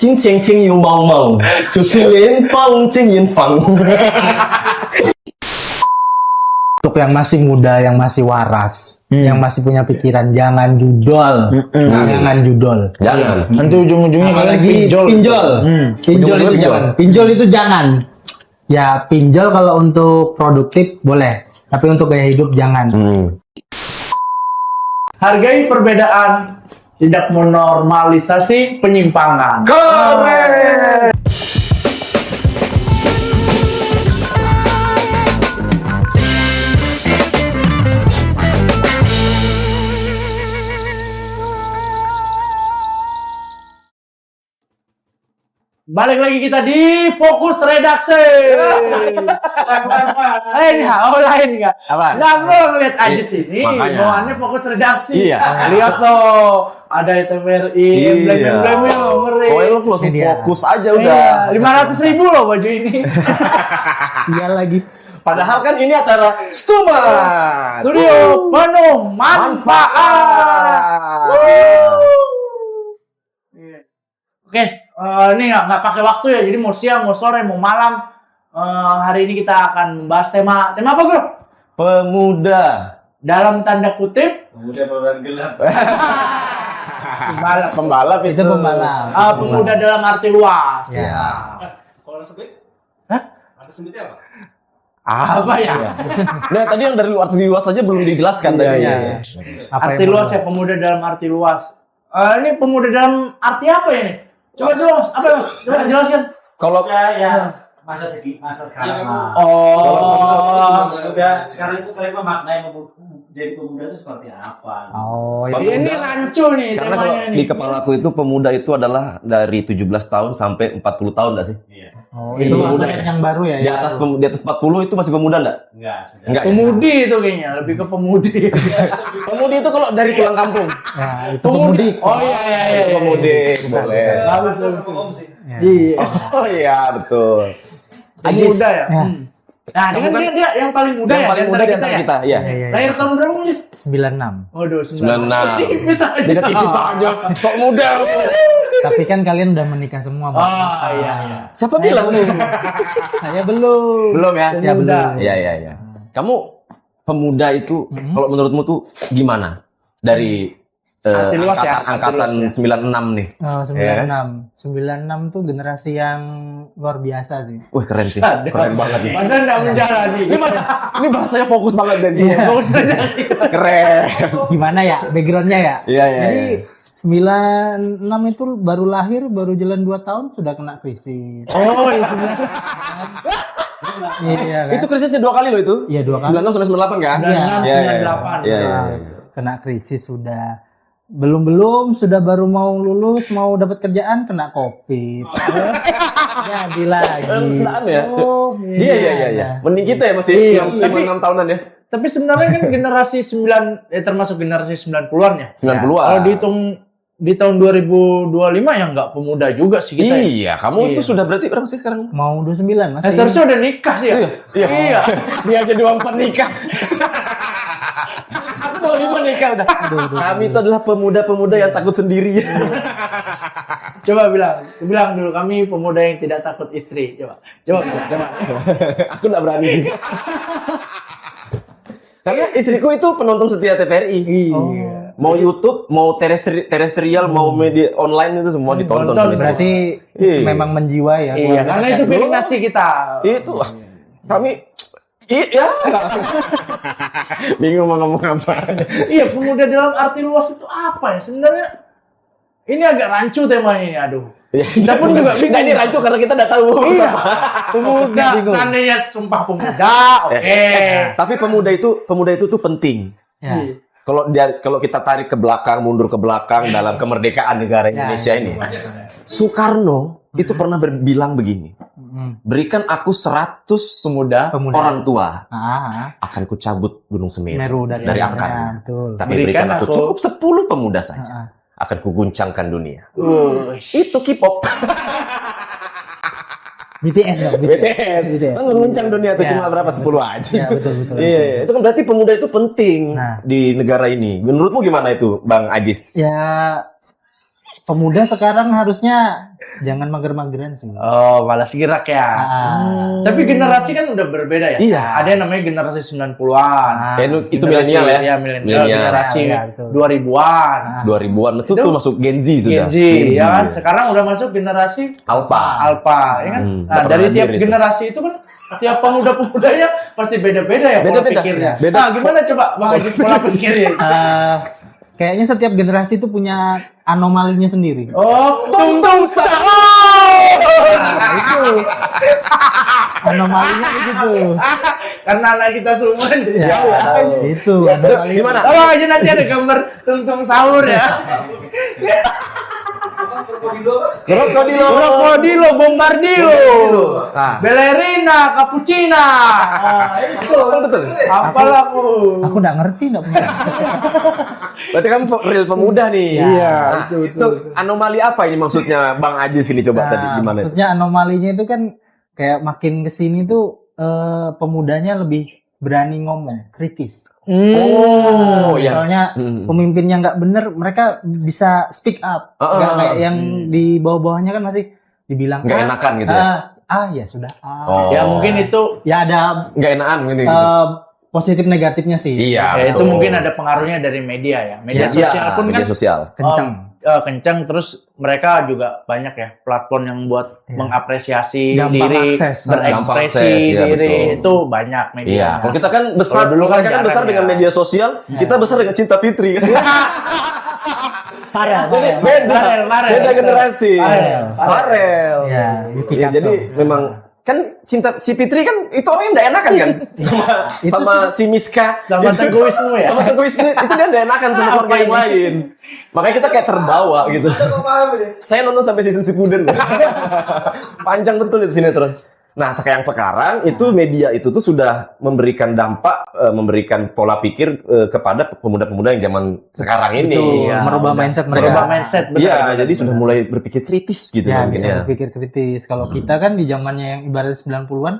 金星星又茫茫，就请远方，请远方。 Untuk yang masih muda, yang masih waras, yang masih punya pikiran, jangan judol, jangan judol. Jangan. Nanti ujung-ujungnya kalian Apalagi pinjol, pinjol itu jangan, pinjol itu jangan. Ya pinjol kalau untuk produktif boleh, tapi untuk gaya hidup jangan. hargai perbedaan, tidak menormalisasi penyimpangan. Keren. Balik lagi kita di Fokus Redaksi. Ini lain nggak? Apa? Nah, gue ngeliat aja sini, Makanya. bawaannya Fokus Redaksi. Iya. Lihat loh, ada TVRI, emblem-emblemnya ngeri. Pokoknya lo langsung Ini dia. fokus aja udah. 500.000 loh baju ini. Iya lagi. Padahal kan ini acara Stumat. Studio penuh manfaat. Oke, ini nggak pakai waktu ya, jadi mau siang, mau sore, mau malam. Hari ini kita akan membahas tema apa, Bro? Pemuda. Dalam tanda kutip, Pemuda berwarna gelap. Pembalap Itu pembalap. pemuda dalam arti luas. Ya. Kalau sempit? Hah? Ada sempitnya apa? Apa ya? Nah, tadi yang dari luar luas aja belum dijelaskan tadi. iya. Apa Arti yang luas ya, pemuda dalam arti luas. Ini pemuda dalam arti apa ya nih? Coba dong, apa ya, Mas? Coba jelaskan. Kalau Ya. Masa sekarang. Oh. Pemuda sekarang itu kalian memaknai jadi pemuda itu seperti apa? Oh, Ini rancu nih karena kalau temanya nih. di kepalaku itu pemuda itu adalah dari 17 tahun sampai 40 tahun enggak sih? Iya. Oh, Ini itu pemuda tren ya? yang baru ya. Di atas di atas 40 itu masih pemuda enggak? Enggak, sudah. Enggak. Pemudi itu kayaknya, lebih ke pemudi. Pemudi itu kalau dari pulang kampung. Ya, itu pemudik. Oh iya. Itu pemudik boleh. Kita sama Om sih. Ya. Iya. Oh iya, betul. Muda ya. Ya. Nah, Kamu kan kan dia yang paling muda Yang ya, paling muda di antara kita, ya. Iya, iya. Lahir tahun berapa, Mas? 96. Waduh, 96. Tipis aja. Jadi tipis aja. Sok muda. Tapi kan kalian udah menikah semua, Bang. Oh iya. Siapa bilang? Saya belum. Belum ya? Ya belum. Iya. Kamu pemuda itu kalau menurutmu tuh gimana? Dari Arti luas ya, angkatan arti luas 96 nih. Oh, 96. 96 tuh generasi yang luar biasa sih. Wih, keren sih. Sadar. Keren banget nih. Padahal nggak menjalani. Ini bahasanya fokus banget dan Fokus redaksi. keren. Gimana ya backgroundnya ya? Iya. Jadi 96 itu baru lahir, baru jalan 2 tahun sudah kena krisis. Oh, iya sebenarnya. Iya kan? Itu krisisnya 2 kali loh itu. Iya 2 kali. 96 sampai 98 kan? 96, Iya, 98. Iya. Kena krisis sudah. Belum sudah baru mau lulus, mau dapat kerjaan kena Covid. Jadi lagi. Kenaan ya? Oh, Iya. Mending kita ya masih Iya, yang tapi- 6 tahunan ya. Tapi sebenarnya kan generasi 9 termasuk generasi 90-an ya. 90-an. Kalau dihitung di tahun 2025 ya nggak pemuda juga sih kita. Ya. Iya, kamu itu Iya. sudah berarti berapa sih sekarang? Mau 29 masih. Seharusnya udah nikah sih ya. Iya. Dia aja 24 nikah. Aku 25 nikah udah. Kami itu adalah pemuda-pemuda yang takut sendiri. Coba bilang dulu kami pemuda yang tidak takut istri. Coba. Aku nggak berani sih. Karena istriku itu penonton setia TVRI. Iya. Mau YouTube, mau terestrial, mau media online itu semua ditonton. Tonton. Berarti Iya. memang menjiwa ya. Iya, karena itu piring nasi kita. Itu kami iya. Bingung mau ngomong apa. Iya, pemuda dalam arti luas itu apa ya? Sebenarnya ini agak rancu temanya ini, aduh. Kita pun juga bingung. Nggak, ini rancu karena kita udah tahu. Iya, pemuda. Seandainya sumpah pemuda, oke. Tapi pemuda itu tuh penting. Ya. Kalau kita tarik ke belakang, mundur ke belakang dalam kemerdekaan negara Indonesia ini, Soekarno itu pernah bilang begini, berikan aku 100 Pemuda. orang tua, Ah, akan kucabut Gunung Meru Semeru dari akarnya. Betul. Tapi Berikan berikan aku aku- cukup 10 pemuda saja, Ah, akan kuguncangkan dunia. Wush. Itu K-pop. BTS dong, BTS. BTS. Kan menguncang dunia tuh Ya, cuma berapa 10 aja. Ya, betul. Iya, itu kan berarti pemuda itu penting Nah. di negara ini. Menurutmu gimana itu, Bang Ajis? Ya, pemuda sekarang harusnya jangan mager-mageran sih. Oh, malas gerak ya. Tapi generasi kan udah berbeda ya. Iya. Ada yang namanya generasi 90-an. Itu milenial ya? Iya, milenial. Milenial. Generasi Ya, betul. 2000-an. 2000-an itu Itu tuh masuk Gen Z sudah. Gen Z, ya kan? Sekarang udah masuk generasi Alpha, ya kan? Nah, nggak dari pernah tiap hadir itu. generasi itu kan tiap pemuda-pemudanya pasti beda-beda ya pola Beda-beda. pikirnya. Beda. Nah, gimana coba Bang Haji pola pikirnya? Kayaknya setiap generasi itu punya anomalinya sendiri. Oh, tung sahur. Itu anomalinya begitu. Karena anak kita semua jadi Ya, jauh. itu anomalinya. Gimana? Oh, Bang Haji nanti ada gambar tung sahur ya. Krokodilo, bombardilo, Ballerina, Cappuccina. Itu. Betul. Apalah aku. Aku nggak ngerti, nggak punya. Berarti kamu real pemuda nih. Iya, Nah, itu anomali apa ini maksudnya Bang Ajis ini coba tadi gimana? Maksudnya anomalinya itu kan kayak makin kesini tuh pemudanya lebih berani ngomong, kritis. Oh, iya. Soalnya pemimpinnya nggak bener, mereka bisa speak up. Nggak kayak yang di bawah-bawahnya kan masih dibilang Nggak enakan gitu ya? Ya sudah. Oh. Ya mungkin itu Ya ada Nggak enakan gitu. positif negatifnya sih. Iya. ya itu betul. mungkin ada pengaruhnya dari media ya. Media Iya, sosial pun media kan sosial. Kencang. kencang, terus mereka juga banyak ya platform yang buat Iya. mengapresiasi Gampang diri, akses. berekspresi Gampang akses, iya, diri, betul. itu banyak media. Iya, kalau kita kan besar, Kalau dulu kan mereka kan besar jarang dengan ya. media sosial, kita besar dengan cinta Fitri kan. Farel. Jadi beda, Farel. beda generasi. Farel. Farel. Ya, Yuki Ya, Kato. jadi memang kan cinta si Fitri kan itu orangnya nggak enakan kan sama si Miska, Sama Itu- Teguh Wisnu ya? sama Teguh Wisnu itu dia nggak enakan sama keluarga yang lain. Makanya kita kayak terbawa gitu. Saya nonton sampai season Shippuden. Panjang betul itu sinetron. Nah, sekarang itu media itu tuh sudah memberikan dampak, memberikan pola pikir kepada pemuda-pemuda yang zaman sekarang ini. Itu Iya, merubah udah. mindset mereka. Merubah mindset, benar. Iya, benar, jadi benar. sudah mulai berpikir kritis gitu Ya, mungkin bisa ya. berpikir kritis. Kalau kita kan di zamannya yang ibarat 90-an,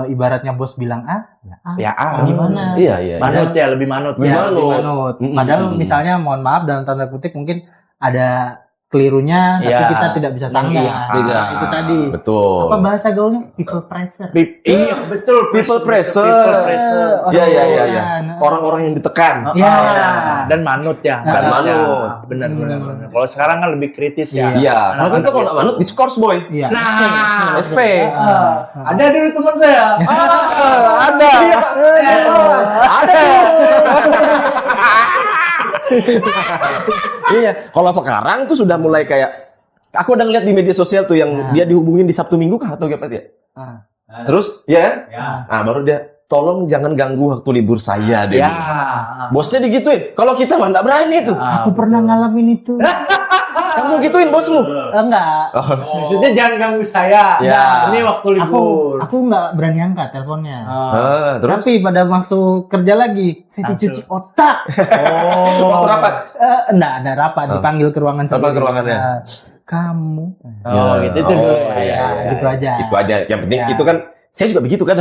ibaratnya bos bilang A, Ya, gimana? Iya. Manut ya, lebih manut. Lebih Ya, manut. manut. Mm-mm. Padahal misalnya mohon maaf dalam tanda kutip mungkin ada kelirunya, tapi Iya. kita tidak bisa sanggah. Iya. Itu tadi. Betul. Apa bahasa gaulnya? People pressure. Iya, betul. People pressure. People pressure. Iya. Orang-orang yang ditekan. Ya. Dan manut ya. Dan manut. Benar. Kalau sekarang kan lebih kritis ya. Iya. Kalau Anak-anak itu kalau nggak manut, diskors boy. Iya. Nah, SP. ada dulu teman saya. Ada. Ada. Iya. Kalau sekarang tuh sudah mulai kayak aku udah ngeliat di media sosial tuh yang dia dihubungin di Sabtu Minggu kah atau apa dia? Terus ya kan? Ya. Nah, baru dia tolong jangan ganggu waktu libur saya deh. Ya. Bosnya digituin. Kalau kita mah nggak berani tuh. Aku pernah ngalamin itu. Kamu gituin bosmu. Enggak. Maksudnya jangan ganggu saya. Ya. Ini waktu libur. Aku nggak berani angkat teleponnya. Terus Tapi pada masuk kerja lagi, saya dicuci otak. waktu rapat. Enggak ada rapat, dipanggil ke ruangan Rapat sendiri. ke ruangannya. Kamu. Oh, gitu itu dulu. iya. Gitu aja. Itu aja. Yang penting Ya. itu kan saya juga begitu kan.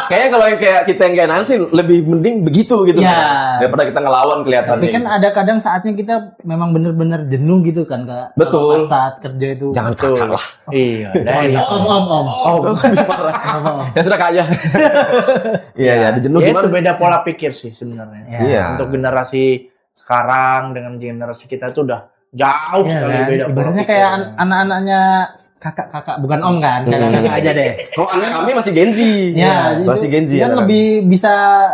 Kayaknya kalau yang kayak kita yang kayak Nancy lebih mending begitu gitu. Ya. Daripada kita ngelawan kelihatan. Tapi kan ada kadang saatnya kita memang bener-bener jenuh gitu kan, Kak. Betul. Pas saat kerja itu. Jangan kakak lah. Iya, udah enak. Om. Lebih parah. Ya sudah kak aja. Iya, ada jenuh Ya, itu gimana? beda pola pikir sih sebenarnya. Ya. Iya. Untuk generasi sekarang dengan generasi kita itu udah jauh Iya sekali kan? beda pola Ibaratnya pikir. kayak anak-anaknya kakak-kakak, bukan om kan? Kakak-kakak aja deh. Kalau anak kami masih Gen Z. Ya, masih Gen Z. kan anak-anak. bisa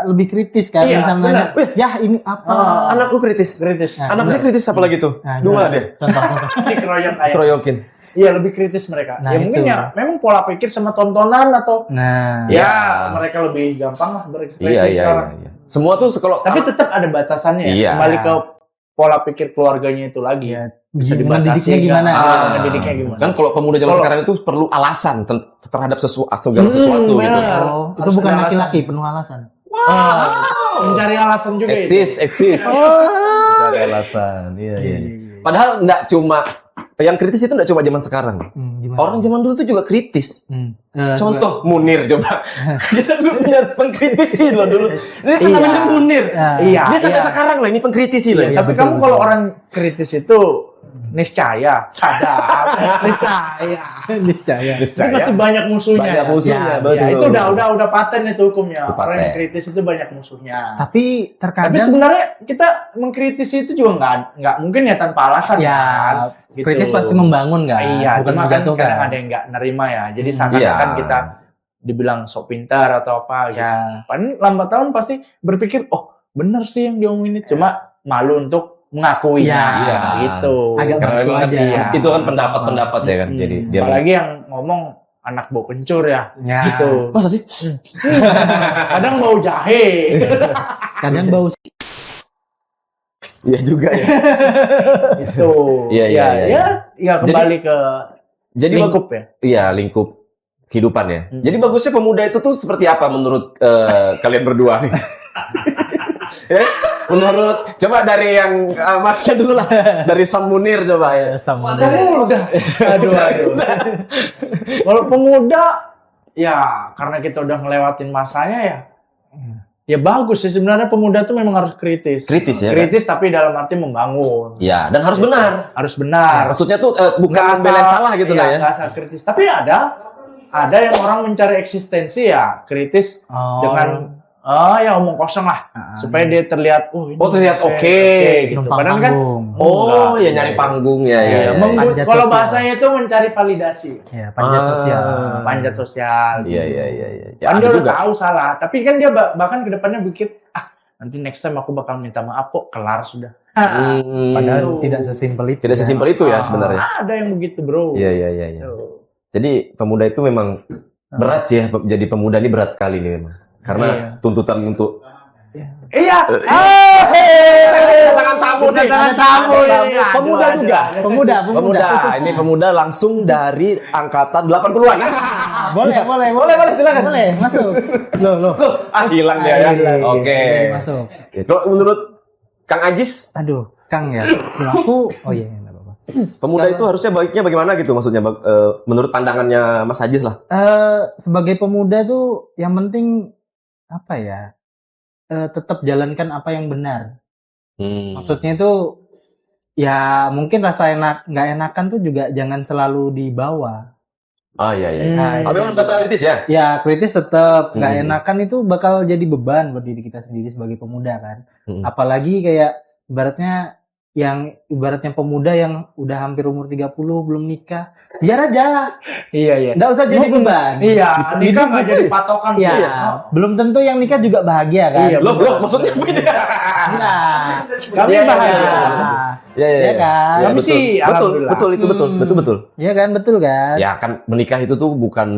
lebih kritis kan, Iya, bisa nanya, ya ini apa? Anakku kritis. kritis. Nah, Anaknya kritis apa lagi tuh? Nah, Dua gimana? deh. Contoh. Dikeroyok kayak. Keroyokin. Iya, lebih kritis mereka. Nah, ya mungkin itu. ya memang pola pikir sama tontonan atau Nah, ya mereka lebih gampang lah berekspresi Iya. sekarang. Semua tuh kalau Tapi tetap ada batasannya ya. Iya. Kembali ke pola pikir keluarganya itu lagi. ya, Bisa mendidiknya dibatasi gimana? ngedidiknya gimana? kan kalau pemuda zaman Kalau- sekarang itu perlu alasan terhadap segala sesuatu gitu. benar. Oh, itu Harus bukan ada laki-laki, penuh alasan. Mencari alasan juga itu. Eksis. Ada alasan. Iya. Padahal nggak cuma yang kritis itu nggak cuma zaman sekarang. Gimana? Orang zaman dulu tuh juga kritis. Eh, Contoh Munir coba. Kita dulu punya pengkritisi loh dulu. Ini kan Iya. namanya Munir. Ya. Iya. Dia sampai iya. sekarang lah ini pengkritisi loh. Iya, Tapi betul, kamu betul. kalau orang kritis itu niscaya, sadar, niscaya. Niscaya. Itu pasti banyak musuhnya. Banyak ya. musuhnya, Ya, betul. Ya, itu udah paten itu hukumnya. Itu Orang yang paten. kritis itu banyak musuhnya. Tapi Tapi terkadang sebenarnya kita mengkritisi itu juga nggak mungkin ya tanpa alasan ya kan. Gitu. kritis pasti membangun kan. Iya, Bukan cuma kan menjatuhkan. kadang ada yang nggak nerima ya. Jadi Hmm. seakan-akan Iya. kita dibilang sok pintar atau apa gitu. Ya. Padahal lambat tahun pasti berpikir, oh bener sih yang diomongin itu. Cuma malu untuk mengakuinya Iya. gitu. Agak Karena malu memang aja. Iya. itu kan pendapat-pendapat ya kan. Hmm. Jadi dia Apalagi yang ngomong anak bau kencur ya. Ya. Gitu. masa sih? Kadang bau jahe. Kadang bau Iya juga ya. Gitu. Iya, iya, iya. Ya kembali ke Jadi lingkup ya. Iya, lingkup kehidupan ya. Hmm. Jadi bagusnya pemuda itu tuh seperti apa menurut kalian berdua? Ya, menurut coba dari yang Masnya dulu lah, dari Sam Munir coba ya. sama Pemuda. Aduh. Kalau pemuda, ya karena kita udah ngelewatin masanya ya. Ya bagus sih sebenarnya pemuda tuh memang harus kritis. Kritis ya, kan? Kritis tapi dalam arti membangun. Iya, dan harus benar. Harus benar. Maksudnya tuh bukan Nggak membela yang asal- salah gitu iya, lah ya. nggak asal kritis. Tapi ada yang orang mencari eksistensi ya kritis dengan ya omong kosong lah supaya dia terlihat ini Oh, terlihat oke, gitu. numpang Padahal kan panggung. Oh, Enggak. ya nyari panggung ya. ya, Ya. Panjat kalau sosial. bahasanya itu mencari validasi, Ya, panjat sosial. panjat sosial. Iya, iya, iya, iya. Ya, Kan ada dia udah juga. tahu salah, tapi kan dia bahkan ke depannya pikir, nanti next time aku bakal minta maaf kok, kelar sudah. Padahal Itu. tidak sesimpel itu. Tidak ya. sesimpel itu ya sebenarnya. Ada yang begitu, bro. Iya, iya, iya, iya. Tuh. Jadi pemuda itu memang berat sih ya. Jadi pemuda ini berat sekali nih memang. Karena Iya. tuntutan untuk Iya. Kedatangan tamu nih. Kedatangan tamu ini. Pemuda Aduh, juga. aduh. Pemuda. Ini pemuda langsung dari angkatan 80-an. Boleh, silakan. Boleh, masuk. Loh. Hilang dia ya. Hilang. Oke. Masuk. Kalau menurut Kang Ajis, Aduh, Kang ya. Aku, oh iya, enggak apa-apa. pemuda itu harusnya baiknya bagaimana gitu maksudnya menurut pandangannya Mas Ajis lah. Sebagai pemuda tuh yang penting apa ya? Tetap jalankan apa yang benar. Maksudnya itu ya mungkin rasa nggak enakan tuh juga jangan selalu dibawa. Oh iya iya. Hmm. Nah, Tapi memang tetap kritis ya. Ya kritis tetap nggak Hmm. enakan itu bakal jadi beban buat diri kita sendiri sebagai pemuda kan. Hmm. Apalagi kayak ibaratnya pemuda yang udah hampir umur 30 belum nikah. Biar aja. Iya. Nggak usah jadi beban. Iya, nikah nggak jadi patokan sih. Ya, belum tentu yang nikah juga bahagia kan. Iya, Loh, maksudnya beda. Nah, Kami Iya, bahagia. iya, iya. Iya Iya kan? Kami betul. sih, Betul, alhamdulillah. betul itu betul. Hmm. Betul. Iya kan, betul kan? Ya kan menikah itu tuh bukan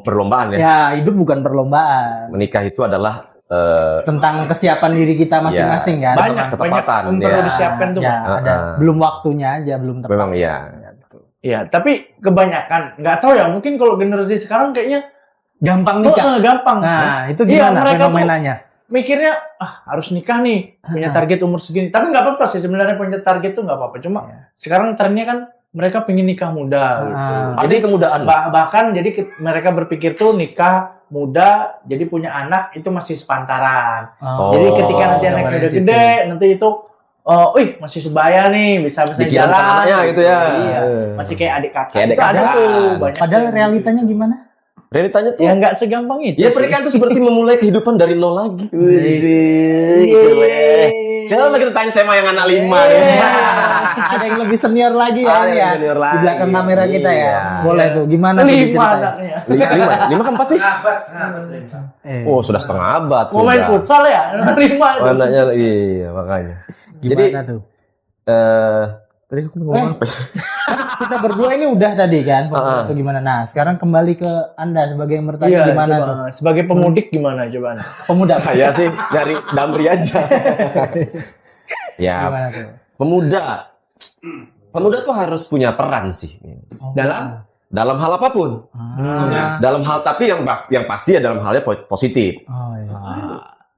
perlombaan ya. Ya, hidup bukan perlombaan. Menikah itu adalah Tentang kesiapan diri kita masing-masing kan. Banyak ketepatan, yang perlu ya. disiapkan tuh. Ya, Bang. ada. Belum waktunya aja, belum tepat. memang iya. Ya, betul. Iya, tapi kebanyakan nggak tahu ya. Mungkin kalau generasi sekarang kayaknya Gampang nikah. gampang. Nah, itu Iya, gimana mereka tuh- fenomenanya? Mikirnya harus nikah nih, punya target umur segini. Tapi nggak apa-apa sih sebenarnya punya target tuh nggak apa-apa. Cuma sekarang trennya kan mereka pengen nikah muda. Gitu. Jadi kemudaan. Bahkan jadi mereka berpikir tuh nikah muda, jadi punya anak itu masih sepantaran. Oh, Jadi ketika nanti anaknya gambaran udah situ. gede, nanti itu, masih sebaya nih, bisa Dikira jalan. bukan anaknya gitu ya. Iya. Masih kayak adik kakak. Kayak adik Itu ada kakak. tuh banyak. Padahal yang realitanya gimana? Realitanya tuh ya nggak segampang itu. ya sih. pernikahan itu seperti memulai kehidupan dari nol lagi. Coba kita tanya sama yang anak 5 nih. Ada yang lebih senior lagi ya, Ada ini yang ya. senior lagi. Di belakang kamera kita ya. Iya. Boleh tuh, gimana tuh 5 diceritain? anaknya. 5 ke 4 sih? Sahabat. Oh, sudah setengah abad Mau main sudah. futsal ya? 5 itu. Oh, anaknya iya makanya. Gimana Jadi tuh? tadi aku ngomong apa? ya? Kita berdua ini udah tadi kan, Ah. itu gimana? Nah, sekarang kembali ke Anda sebagai yang bertanya Iya, gimana coba. tuh? Sebagai pemudik gimana coba? Pemuda. Saya sih dari Damri aja. Ya, Gimana tuh? pemuda tuh harus punya peran sih dalam hal apapun. Ah. Dalam hal tapi yang pasti ya dalam halnya positif. Oh, iya.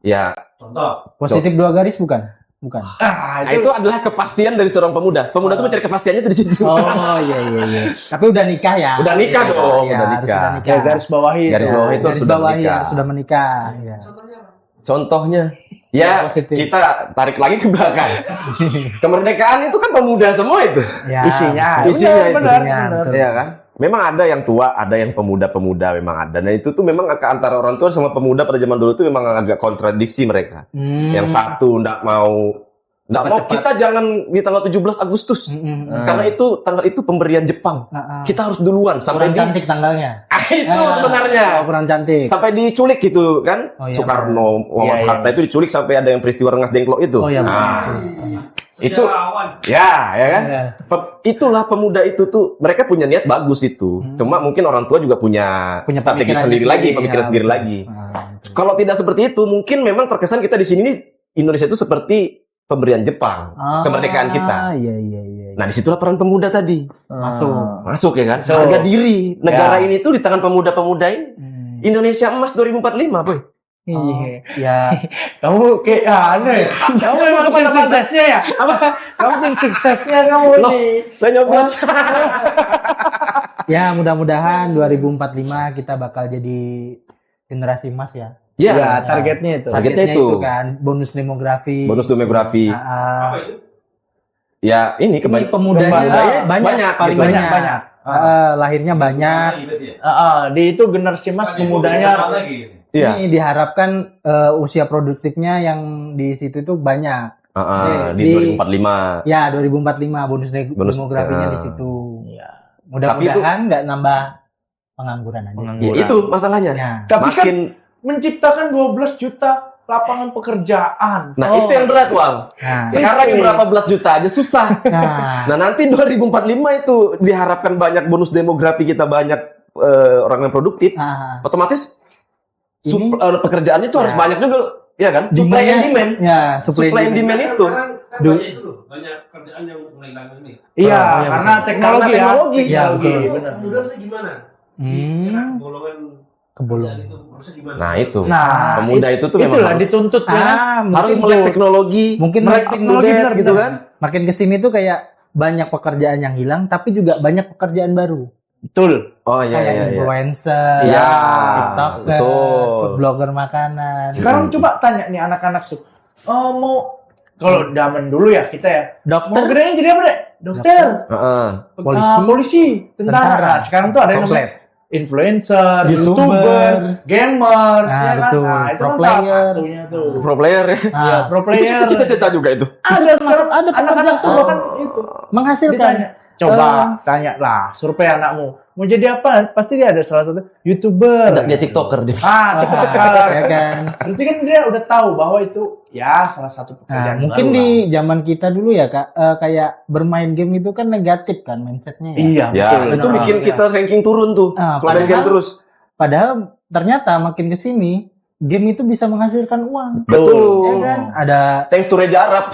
Ya, Contoh. Positif 2 garis bukan? Bukan. nah, itu adalah kepastian dari seorang pemuda. Pemuda tuh mencari kepastiannya tuh di situ. Oh, iya. Tapi udah nikah ya? Udah nikah dong, Iya, udah harus nikah. udah nikah. Ya, garis bawahi. Garis bawah itu Garis sudah bawahi menikah. harus sudah menikah. Iya. Contohnya Ya, Positif. kita tarik lagi ke belakang. Kemerdekaan itu kan pemuda semua itu. Ya, Isinya Isinya itu. benar, Isinya, benar. betul. Iya kan? Memang ada yang tua, ada yang pemuda-pemuda memang ada. Dan itu tuh memang antara orang tua sama pemuda pada zaman dulu tuh memang agak kontradiksi mereka. Yang satu nggak mau Cepat-cepat. kita jangan di tanggal 17 Agustus. Karena itu tanggal itu pemberian Jepang. Kita harus duluan sampai kurang cantik tanggalnya. itu sebenarnya. Kurang cantik. Sampai diculik gitu kan. Oh, iya, Soekarno, Muhammad Iya, Hatta itu diculik sampai ada yang peristiwa Rengas Dengklok itu. Oh iya. Nah, itu Sejarawan. ya kan? Iya. Itulah pemuda itu tuh mereka punya niat bagus itu. Cuma mungkin orang tua juga punya strategi pemikirannya sendiri lagi, pemikiran ya, sendiri betul. lagi. Kalau tidak seperti itu, mungkin memang terkesan kita di sini nih Indonesia itu seperti pemberian Jepang, kemerdekaan kita. Iya. Nah, disitulah peran pemuda tadi masuk ya kan? Masuk. Harga diri negara Ya. ini tuh di tangan pemuda-pemuda ini. Indonesia emas 2045, boy. Ya, Kamu kayak aneh. Kamu memang tim suksesnya ya? Apa? Kamu tim suksesnya kamu Loh, ini. saya nyoblos. ya mudah-mudahan 2045 kita bakal jadi generasi emas ya. Ya, Ya, targetnya itu. Targetnya itu. kan bonus demografi. bonus demografi. Apa itu? Ya, ini Ini kembali pemudanya banyak, banyak, paling banyak, banyak. banyak. Lahirnya banyak. Di itu generasi mas pemudanya. Iya. Ini diharapkan usia produktifnya yang di situ itu banyak. Di 2045. Ya 2045 bonus Bonus, demografinya ya. di situ. Iya. Mudah-mudahan nggak nambah pengangguran aja. Pengangguran. Ya, itu masalahnya. Ya. Tapi kan Makin menciptakan 12 juta lapangan pekerjaan. Nah, itu yang berat, Wang. Nah, Sekarang yang berapa belas juta aja susah. nah, Nah, nanti 2045 itu diharapkan banyak bonus demografi kita banyak orang yang produktif. nah, Otomatis Ini- pekerjaan itu harus Ya. banyak juga, ya kan? Supply and demand. Ya, Supply and demand itu. Sekarang kan Du- banyak itu loh, banyak kerjaan yang mulai hilang ini. Iya, iya, karena betul. teknologi Karena teknologi. ya. Ya, betul. Benar. Kemudian sih gimana? Hmm. Kira golongan Kebolong. kerjaan itu harusnya gimana? Nah, itu. Nah, Pemuda itu tuh memang itulah harus dituntut ya. harus Mungkin melek teknologi, mungkin melek melek up to teknologi, date benar, gitu benar. kan? makin kesini tuh kayak banyak pekerjaan yang hilang, tapi juga banyak pekerjaan baru. Betul. Oh iya Kayak iya iya. influencer, Iya, TikToker, betul. food blogger makanan. Sekarang coba tanya nih anak-anak tuh. Mau kalau zaman dulu ya kita ya. Mau Dokter, gedenya jadi apa deh? Dokter, Heeh. polisi, tentara. Nah, sekarang tuh ada yang namanya Komplit. influencer, YouTuber. YouTuber, gamers, Nah, ya kan? betul. Nah, itu Pro kan salah player. satunya tuh. Pro player ya. Nah, Ya, pro Itu player. cita-cita juga itu. Ada sekarang ada anak-anak tuh pekerjaan. kan itu. menghasilkan. Ditanya, coba tanya lah, survei anakmu. Mau jadi apa? Pasti dia ada salah satu YouTuber. Dia TikToker dia. TikToker. Ya kan. Berarti kan dia udah tahu bahwa itu ya salah satu Nah, pekerjaan mungkin baru di lah. zaman kita dulu ya Kak, kayak bermain game itu kan negatif kan mindsetnya ya. Iya, Ya, betul. itu bikin kita ranking turun tuh. Nah, Kalau main game terus. Padahal ternyata makin kesini game itu bisa menghasilkan uang. Betul. Ya kan? Ada Thanks to Reza Arab.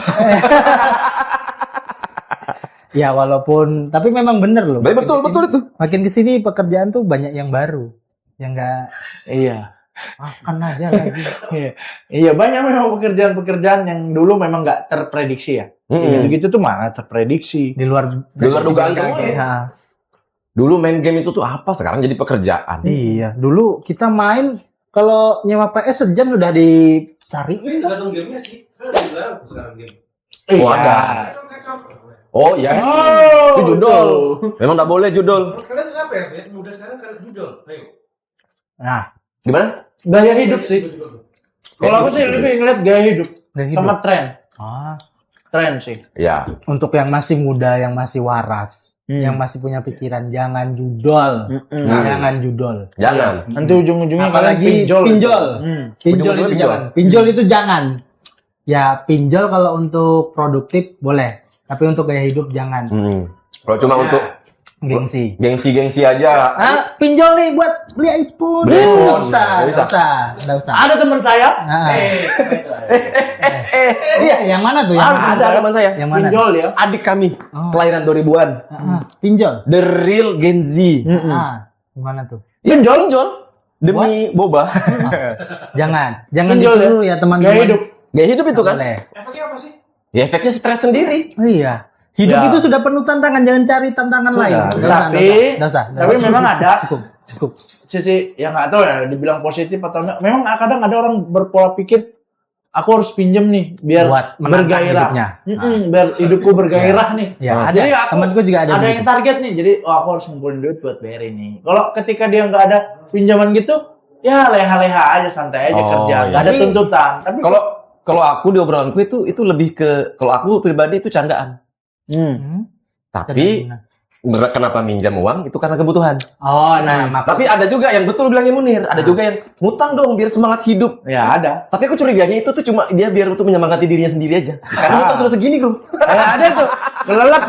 ya walaupun tapi memang bener loh. makin Betul kesini- betul itu. Makin kesini pekerjaan tuh banyak yang baru. Yang enggak Iya. akan aja lagi. Iya, banyak memang pekerjaan-pekerjaan yang dulu memang nggak terprediksi ya. Gitu-gitu tuh mana terprediksi. Di luar dugaan semua ya. Ya. Dulu main game itu tuh apa, sekarang jadi pekerjaan. Iya, dulu kita main kalau nyewa PS sejam sudah dicariin tuh. Tergantung gamenya sih. Kan ada dilarang tuh sekarang game. Oh, ada. Oh iya. Oh, Itu judul. Memang nggak boleh judul. Kalau sekarang kenapa ya? Muda sekarang kan judul. Ayo. Nah, Gimana? gaya hidup sih. Kalau aku sih lebih ngeliat gaya hidup Udah hidup. sama tren. Ah, Tren sih. Ya. untuk yang masih muda, yang masih waras, yang masih punya pikiran, jangan judol. Jangan judol. Jangan. Nanti ujung-ujungnya Apalagi kalian pinjol. Ujung-ujungnya Pinjol itu pinjol. jangan. Pinjol itu jangan. Ya, pinjol kalau untuk produktif boleh, tapi untuk gaya hidup jangan. Kalau cuma untuk Gengsi. gengsi-gengsi aja. Pinjol nih buat beli iPhone. Beli iPhone. Nggak usah, Nggak nggak usah, nggak usah. Ada teman saya Nah, Eh, iya, yang mana tuh? Yang mana? ada teman saya. Yang mana? pinjol ya. Adik kami, Oh. kelahiran 2000-an. Pinjol. The real Gen Z. Gimana tuh? Pinjol, pinjol. Demi boba. Jangan Pinjol ditiru ya teman-teman. Gaya hidup. Gaya hidup itu kan. Boleh. Efeknya apa sih? Ya efeknya stres sendiri. Oh, iya. Hidup Ya. itu sudah penuh tantangan, jangan cari tantangan Sudah. lain. Nggak usah. Tapi memang ada Cukup. sisi yang nggak tahu ya dibilang positif atau enggak. Memang kadang ada orang berpola pikir aku harus pinjem nih biar Buat menantang bergairah. hidupnya. Biar hidupku bergairah nih. Ya, Nah, ada. jadi aku Temanku juga ada yang begitu. target nih. Jadi aku harus ngumpulin duit buat bayar ini. Kalau ketika dia nggak ada pinjaman gitu, ya leha-leha aja, santai aja Oh, kerja, iya. nggak ada Tapi- tuntutan. Tapi Kalau aku di obrolanku itu lebih ke, kalau aku pribadi itu candaan. Tapi kenapa minjam uang itu karena kebutuhan. Oh, nah, Tapi ada juga yang betul bilangnya Munir, ada juga yang ngutang dong biar semangat hidup. ya ada. Tapi aku curiganya itu tuh cuma dia biar untuk menyemangati dirinya sendiri aja. Karena ngutang sudah segini, Bro. Ada tuh. Kelelep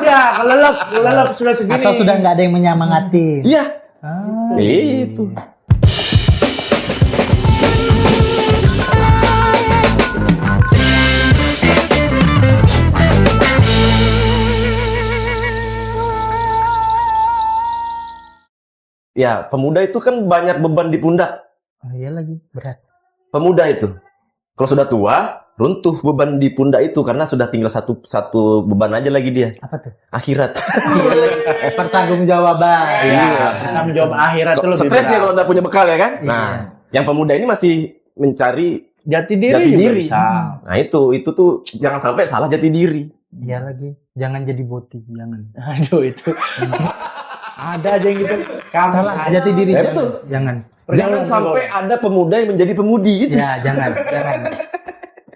sudah segini. atau sudah nggak ada yang menyemangati. Iya. Ah. Itu. Ya, pemuda itu kan banyak beban di pundak. Oh, iya lagi berat. Pemuda itu. Kalau sudah tua, runtuh beban di pundak itu karena sudah tinggal satu beban aja lagi dia. Apa tuh? Akhirat. Pertanggungjawaban. Iya. Tanggung jawab akhirat itu lebih Stres dia berat. kalau udah punya bekal ya kan? Iya. Nah, yang pemuda ini masih mencari Jati diri jati juga diri. bisa. Nah, itu tuh jangan sampai salah jati diri. Iya lagi. Jangan jadi boti, jangan. Aduh itu. Ada aja yang gitu. Kamu Salah ada. jati diri. Ya, jangan. betul. Jangan. Jangan sampai ada pemuda yang menjadi pemudi gitu. Ya, jangan.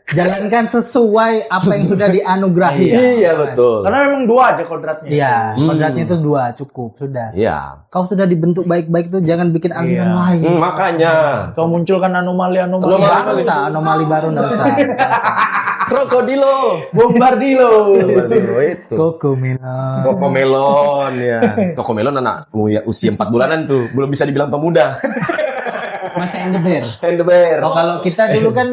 Jalankan sesuai apa yang sudah dianugerahi. Iya, betul. Karena memang dua aja kodratnya. Iya, Hmm. kodratnya itu 2 cukup, sudah. Iya. Kau sudah dibentuk baik-baik tuh, jangan bikin aliran Iya. lain. Makanya Kau munculkan anomali-anomali. Anomali. Nggak usah, anomali baru nggak usah. krokodilo. Bombardilo. itu. Kokomilon. Kokomelon ya. Kokomelon anak usia 4 bulanan tuh, belum bisa dibilang pemuda. Masih and the bear. And the bear. Oh, kalau kita dulu kan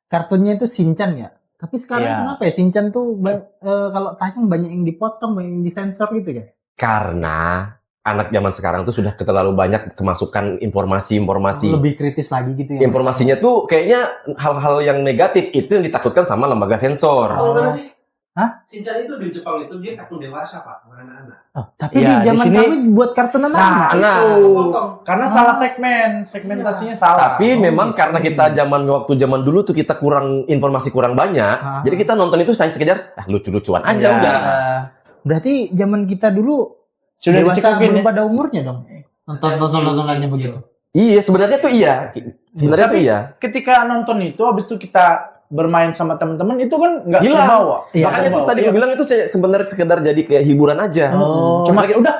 kartunnya itu Shinchan ya. Tapi sekarang Iya. kenapa ya Shinchan tuh kalau tayang banyak yang dipotong, banyak yang disensor gitu ya? Karena anak zaman sekarang tuh sudah terlalu banyak kemasukan informasi-informasi. Lebih kritis lagi gitu ya. Informasinya tuh kayaknya hal-hal yang negatif itu yang ditakutkan sama lembaga sensor. Oh. Tahu mana sih? Hah? Shinchan itu di Jepang itu dia kartun dewasa, Pak, bukan anak-anak. Oh, tapi Iya, di zaman di sini- kami buat kartun anak-anak. Nah, Potong. Karena salah segmentasinya salah. tapi memang karena kita waktu zaman dulu tuh kita informasi kurang banyak, Ah. jadi kita nonton itu hanya sekedar lucu-lucuan aja Iya. udah. Berarti zaman kita dulu Sudah dewasa dicekokin belum ya. pada umurnya dong. Nontonannya begitu. Iya, sebenarnya tuh iya. Sebenarnya tuh iya. Ketika nonton itu, habis itu kita bermain sama teman-teman, itu kan nggak Hilang. terbawa. Iya, Makanya tuh terbawa. tadi Iya. gue bilang itu sebenarnya sekedar jadi kayak hiburan aja. Oh. Cuma udah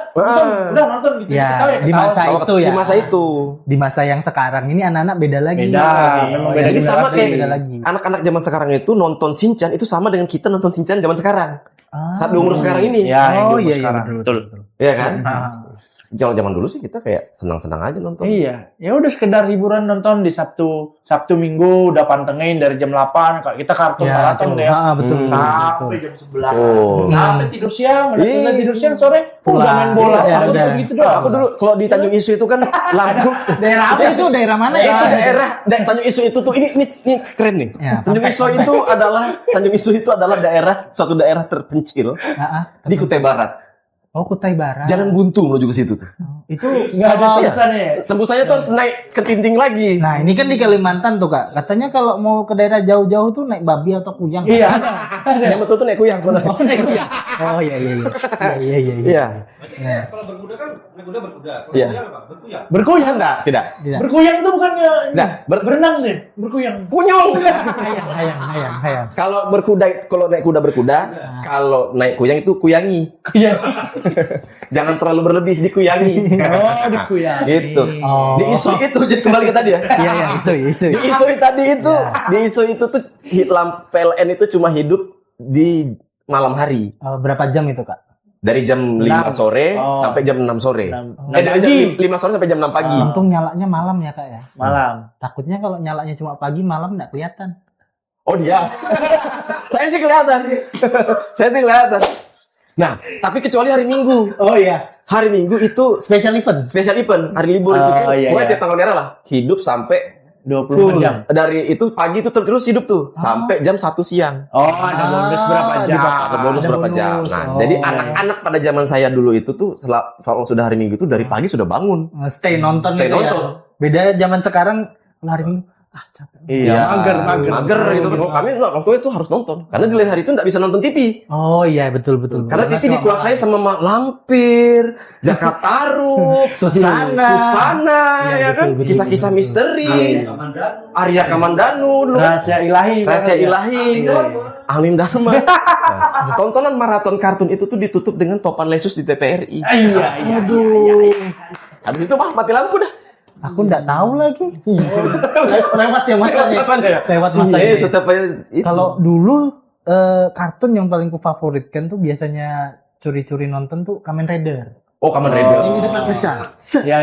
nonton gitu. Ya, Ketawa di ketawa. masa Kalau itu ya. Di masa itu. Di masa yang sekarang ini anak-anak beda lagi. Beda, memang beda Jadi sama generasi. kayak beda lagi. anak-anak zaman sekarang itu nonton Shinchan itu sama dengan kita nonton Shinchan zaman sekarang. Ah. Saat di umur sekarang ini. Ya, yang Oh di umur iya iya sekarang. betul. Iya kan? Ah. Kalau zaman dulu sih kita kayak senang-senang aja nonton. Iya, ya udah sekedar hiburan nonton di Sabtu Minggu udah pantengin dari jam 8 Kak. Kita kartun maraton deh ya. Betul. Sampai jam 11. Tuh. Sampai tidur siang, udah selesai Ih. tidur siang sore udah main bola. Iya, Aku udah. tuh gitu doang. Aku dulu kalau di Tanjung Isu itu kan lampu. Daerah apa itu? Daerah mana Itu ya? daerah Tanjung Isu itu tuh ini keren nih. Ya, Tanjung Isu itu adalah suatu daerah terpencil di Kutai Barat. Oh, Kutai Barat. Jalan buntu menuju ke situ tuh. Itu Nggak ada kalau- tulisannya. Tembusannya tuh harus naik ke Tinting lagi. Nah, ini kan di Kalimantan tuh, Kak. Katanya kalau mau ke daerah jauh-jauh tuh naik babi atau kuyang. Kak? Iya. Yang betul tuh naik kuyang sebenarnya. Oh, naik kuyang. Oh, iya iya iya. Iya iya iya. Iya. Iya. Kalau berkuda kan naik kuda berkuda. Kalau Iya. kuyang apa? Berkuyang. Berkuyang. Enggak, tidak. Tidak. Berkuyang itu bukannya Nah, berenang sih, berkuyang. Kunyung. Hayang. Kalau naik kuda berkuda, kalau naik kuyang itu kuyangi. Kuyang. Jangan terlalu berlebih dikuyangi. Oh, dikuyang. Gitu. Oh. Di isu itu jadi kembali ke tadi ya. Iya iya, isu. Di isu tadi itu, di isu itu tuh PLN itu cuma hidup di malam hari. Berapa jam itu, Kak? Dari jam 5 sore Oh. sampai jam 6 sore. Dari Pagi. jam 5 sore sampai jam 6 pagi. Untung nyalanya malam ya, Kak ya. Malam. Takutnya kalau nyalanya cuma pagi, malam nggak kelihatan. Oh dia. Saya sih kelihatan. Saya sih kelihatan. Nah, tapi kecuali hari Minggu. Oh iya. Hari Minggu itu Special event. special event, hari libur Oh, itu kan. iya, Pokoknya iya. tiap tanggal merah lah. Hidup sampai 24 full. jam. Dari itu pagi itu terus hidup tuh sampai jam 1 siang. Oh, ada bonus berapa jam? Ada bonus Ada berapa bonus. jam. Nah, Oh. jadi anak-anak pada zaman saya dulu itu tuh kalau sudah hari Minggu itu dari pagi sudah bangun. Stay nonton Stay gitu nonton. ya. Beda zaman sekarang kalau hari Minggu. Iya, mager gitu. Oh, kami waktu itu harus nonton karena di lain hari itu nggak bisa nonton TV. Oh iya betul betul. Karena TV dikuasai sama Mak Lampir, Jaka Tarub, Susana, Iya, ya kan, betul, kisah-kisah betul. misteri, Arya Kamandanu, dulu kan. Rahasia ilahi. Rahasia Ilahi, Angin Dharma. Nah, tontonan maraton kartun itu tuh ditutup dengan topan lesus di TPRI. Iya. Habis itu mati lampu dah. Aku nggak tahu lagi. Lewat ya masanya. Lewat masanya. Tetap aja. Kalau dulu kartun yang paling kufavoritkan tuh biasanya curi-curi nonton tuh Kamen Rider. Oh, Kamen Rider. Ini depan kaca. Ya.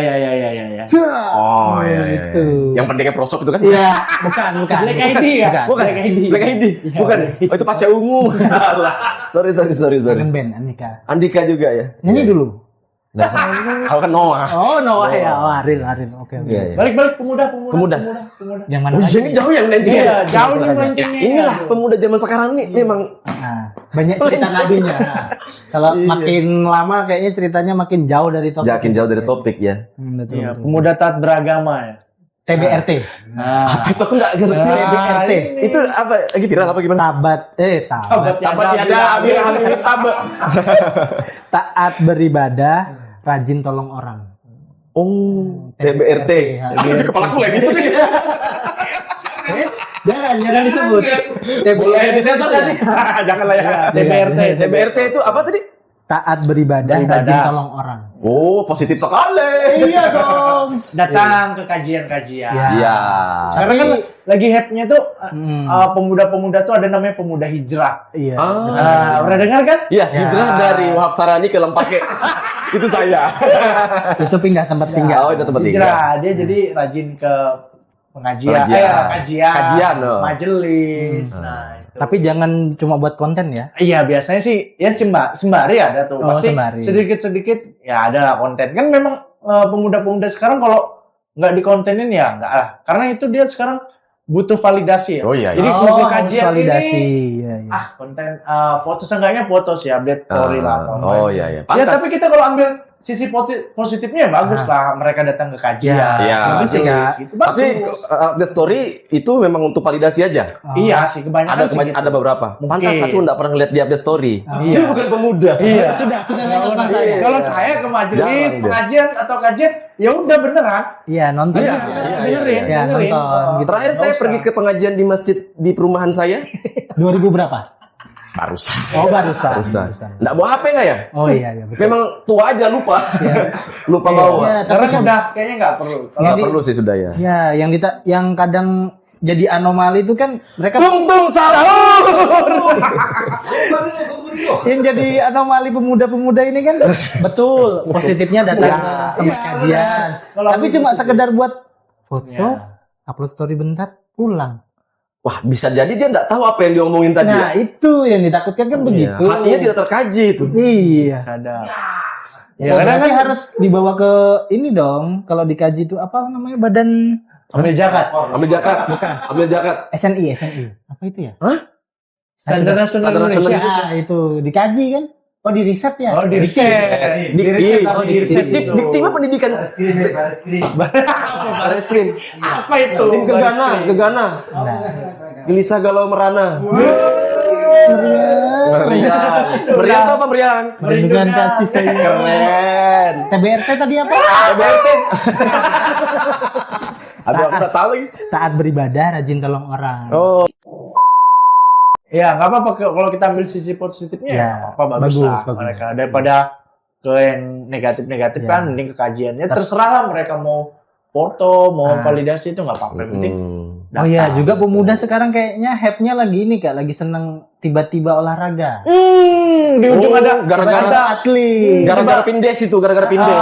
Oh, iya. Gitu. Yang pendeknya prosop itu kan? Iya, bukan. Black ID ya? Bukan. Black ID. Bukan. Oh, itu Pasya Ungu. Salah. Sorry. Kamen Band Andika. Andika juga ya. Nyanyi dulu. Kalau kan Noah. Oh, Noah ya. Oh, Arin. Oke. Iya. Balik pemuda. Yang mana? Oh, ini jauh yang melenceng. Iya, jauh nih melencengnya. Inilah pemuda zaman sekarang nih memang Banyak cerita nabinya. Kalau makin lama kayaknya ceritanya makin jauh dari topik. makin jauh dari topik ya. Betul. Iya, pemuda taat beragama ya. TBRT. Apa itu aku nggak ngerti. TBRT. Itu apa? Lagi viral apa gimana? Tabat Tiada Amir tabat. taat beribadah, rajin tolong orang. Oh, TBRT. Di kepalaku lagi itu. Jangan disebut. Boleh disensor nggak sih? Janganlah ya. TBRT itu apa tadi? Taat beribadah, rajin tolong orang. Oh, positif sekali. Iya dong. Datang ke kajian-kajian. Iya. Sekarang kan lagi hype-nya tuh pemuda-pemuda tuh ada namanya pemuda hijrah. Iya. Pernah dengar kan? Iya, hijrah dari Wahab Sarani ke Lempake. Itu saya. Itu pindah tempat tinggal. Oh, itu tempat tinggal. Hijrah, dia jadi rajin ke kajian, Kajian, oh. majelis. Nah, itu. Tapi jangan cuma buat konten ya. Iya, biasanya sih ya sembari ada tuh. Oh, Pasti sembari. sedikit-sedikit ya ada lah konten. Kan memang pemuda-pemuda sekarang kalau nggak dikontenin ya nggak lah. Karena itu dia sekarang butuh validasi ya. Oh iya. Jadi kumpul kajian validasi. ini. Iya. Konten foto seenggaknya foto sih update story lah. atau apa. Oh iya. Ya Pantas. tapi kita kalau ambil sisi positifnya ya bagus lah mereka datang ke kajian. Iya. Bagus sih, Kak. gitu. Tapi Bagus. update story itu memang untuk validasi aja. Iya sih kebanyakan sih gitu. Ada beberapa. Mungkin. Pantas aku nggak pernah ngeliat di update story. Iya. Dia bukan pemuda. Iya. Sudah lewat masanya. Iya. Kalau saya ke majelis, Jangan dia. pengajian atau kajian, ya udah beneran. Iya, nonton. Iya, aja. iya, dengerin, iya. dengerin. Nonton, gitu. Terakhir Nggak saya usah. pergi ke pengajian di masjid di perumahan saya. 2000 berapa? Barusan. Oh, barusan. Nggak bawa HP nggak ya? Oh iya betul. Memang tua aja lupa. Lupa bawa. Iya, tapi Karena kan udah kayaknya nggak perlu. Nggak perlu sih sudah ya. ya yang kadang jadi anomali itu kan mereka Tung sahur. yang jadi anomali pemuda-pemuda ini kan betul positifnya datang ke tempat kajian. Tapi cuma sekedar buat foto, upload story bentar, pulang. Wah, bisa jadi dia nggak tahu apa yang diomongin tadi. Nah, ya? itu yang ditakutkan kan begitu. Hatinya tidak terkaji itu. Iya. Sadar. Ya, karena kan harus dibawa ke ini dong. Kalau dikaji itu apa namanya badan Ambil zakat. Ambil zakat. Bukan. Ambil zakat. SNI. Apa itu ya? Standar nasional Standar nasional Indonesia. Ya, itu dikaji kan? Oh, di riset ya? Oh, di riset. Dikti. Oh, di riset. Dikti mah pendidikan. Baris krim. Apa itu? Tim gegana. Gelisah galau merana. Meriang tuh apa meriang? Dengan kasih sayang. Keren. TBRT tadi apa? BRT. Aduh, aku nggak tahu lagi. Taat beribadah, rajin tolong orang. Oh, Ya, nggak apa-apa kalau kita ambil sisi positifnya. Ya, Apa bagus lah bagus. mereka daripada ke yang negatif-negatif Ya. kan mending ke kajiannya. Terserah lah mereka mau foto, mau validasi itu nggak apa-apa. Yang penting Oh iya, juga pemuda sekarang kayaknya hype-nya lagi ini Kak, lagi seneng tiba-tiba olahraga. di ujung Oh, ada gara-gara atlet. gara-gara pindes itu, gara-gara pindes.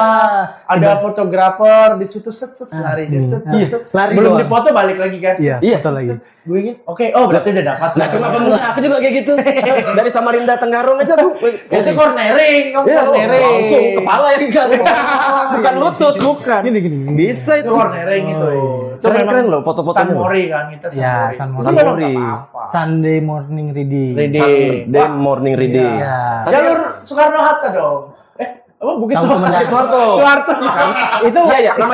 ada fotografer di situ set lari dia set. Lari Belum doang. dipoto balik lagi kan. Iya, Iya. foto lagi. Gue ingin berarti udah dapat. Nggak cuma pemuda, aku juga kayak gitu. Dari Samarinda Tenggarong aja aku. Itu cornering, kamu Ya, cornering. langsung kepala yang kan. Bukan lutut, bukan. Gini. Bisa itu. Cornering itu. Itu Keren-keren memang loh foto-fotonya. Sunmori kan kita Ya, Sunmori. Sunmori. Itu memang Sunmori. nggak apa-apa. Sunday morning reading. Reading. Sunday morning reading. Iya. Tapi Jalur Soekarno Hatta dong. Apa Bukit Tahu Soeharto? Bukit Soeharto. Soeharto. Itu ya, nama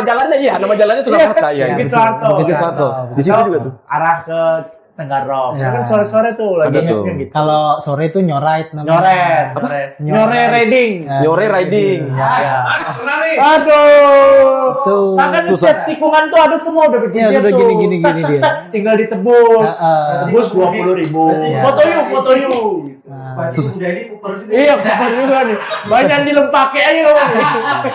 jalannya Soekarno ya. Bukit Soeharto. Bukit Soeharto. Di situ juga tuh. Arah ke Tenggarong. Ya. Kan sore-sore tuh lagi Ada tuh. happening gitu. Kalau sore itu nyorait namanya. Nyore riding. Ya. Nyore riding. Ya. Pernah nih. Aduh. Tuh. Bahkan Susah. setiap tikungan tuh ada semua udah bikin Ya, dia sudah tuh. gini dia. Tinggal ditebus. Tebus 20.000. Ya. Foto yuk. Baju udah ini ukur juga. Iya, bener juga nih. Banyak dilempake aja kamu.